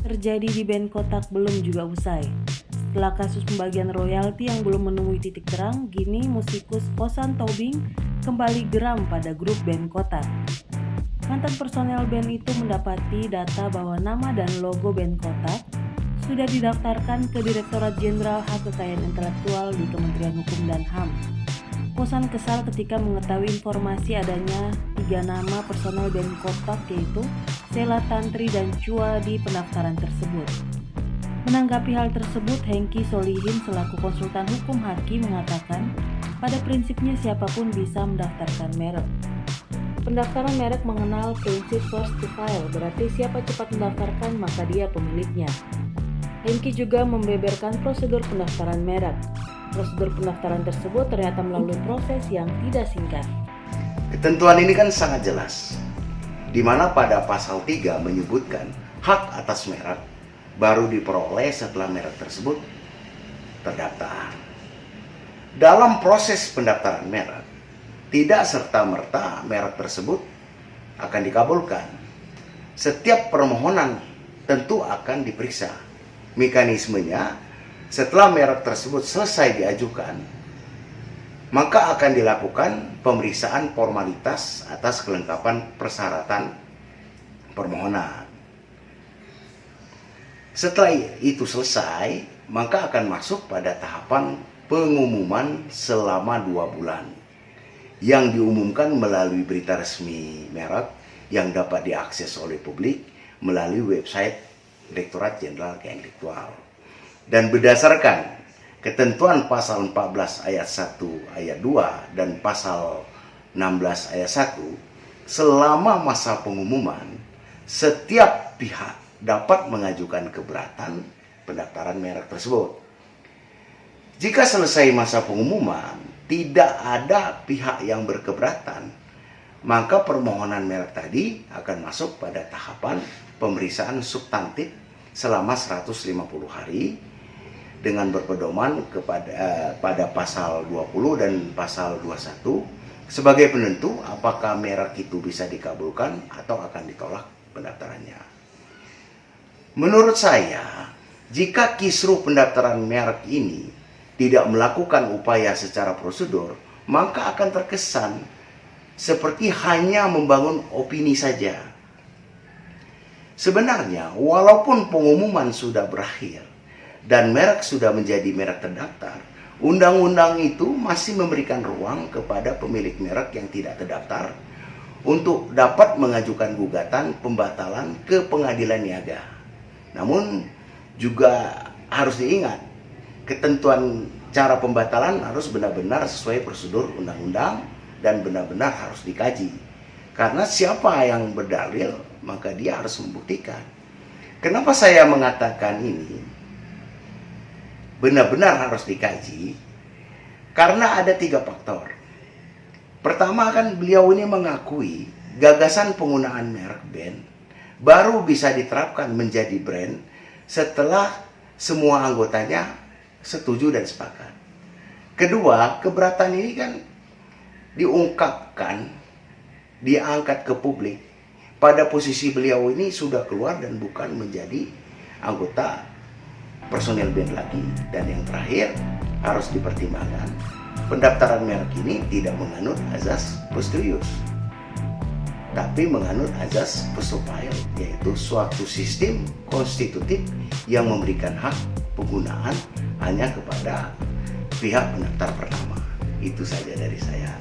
Terjadi di band Kotak belum juga usai. Setelah kasus pembagian royalti yang belum menemui titik terang, kini musikus Osan Tobing kembali geram pada grup band Kotak. Mantan personel band itu mendapati data bahwa nama dan logo band Kotak sudah didaftarkan ke Direktorat Jenderal Hak Kekayaan Intelektual di Kementerian Hukum dan HAM. Osan kesal ketika mengetahui informasi adanya 3 nama personel band Kotak, yaitu Sela Tantri dan Chua, di pendaftaran tersebut. Menanggapi hal tersebut, Hengki Solihin selaku konsultan hukum HAKI mengatakan pada prinsipnya siapapun bisa mendaftarkan merek. Pendaftaran merek mengenal prinsip first to file, berarti siapa cepat mendaftarkan maka dia pemiliknya. Hengki juga membeberkan prosedur pendaftaran merek. Prosedur pendaftaran tersebut ternyata melalui proses yang tidak singkat. Ketentuan ini kan sangat jelas, di mana pada pasal 3 menyebutkan hak atas merek baru diperoleh setelah merek tersebut terdaftar. Dalam proses pendaftaran merek, tidak serta-merta merek tersebut akan dikabulkan. Setiap permohonan tentu akan diperiksa. Mekanismenya, setelah merek tersebut selesai diajukan, maka akan dilakukan pemeriksaan formalitas atas kelengkapan persyaratan permohonan. Setelah itu selesai, maka akan masuk pada tahapan pengumuman selama 2 bulan yang diumumkan melalui berita resmi merek yang dapat diakses oleh publik melalui website Direktorat Jenderal Kekayaan Intelektual. Dan berdasarkan ketentuan pasal 14 ayat 1 ayat 2 dan pasal 16 ayat 1, selama masa pengumuman, setiap pihak dapat mengajukan keberatan pendaftaran merek tersebut. Jika selesai masa pengumuman, tidak ada pihak yang berkeberatan, maka permohonan merek tadi akan masuk pada tahapan pemeriksaan substantif selama 150 hari dengan berpedoman pada pasal 20 dan pasal 21 sebagai penentu apakah merek itu bisa dikabulkan atau akan ditolak pendaftarannya. Menurut saya, jika kisruh pendaftaran merek ini tidak melakukan upaya secara prosedur, maka akan terkesan seperti hanya membangun opini saja. Sebenarnya, walaupun pengumuman sudah berakhir dan merek sudah menjadi merek terdaftar, undang-undang itu masih memberikan ruang kepada pemilik merek yang tidak terdaftar untuk dapat mengajukan gugatan pembatalan ke pengadilan niaga. Namun juga harus diingat, ketentuan cara pembatalan harus benar-benar sesuai prosedur undang-undang dan benar-benar harus dikaji. Karena siapa yang berdalil, maka dia harus membuktikan. Kenapa saya mengatakan ini benar-benar harus dikaji? Karena ada 3 faktor. Pertama, kan beliau ini mengakui gagasan penggunaan merek band baru bisa diterapkan menjadi brand setelah semua anggotanya setuju dan sepakat. Kedua, keberatan ini kan diungkapkan, diangkat ke publik pada posisi beliau ini sudah keluar dan bukan menjadi anggota personel band lagi. Dan yang terakhir, harus dipertimbangkan, pendaftaran merek ini tidak menganut azas posterius, tapi menganut azas first to file, yaitu suatu sistem konstitutif yang memberikan hak penggunaan hanya kepada pihak pendaftar pertama. Itu saja dari saya.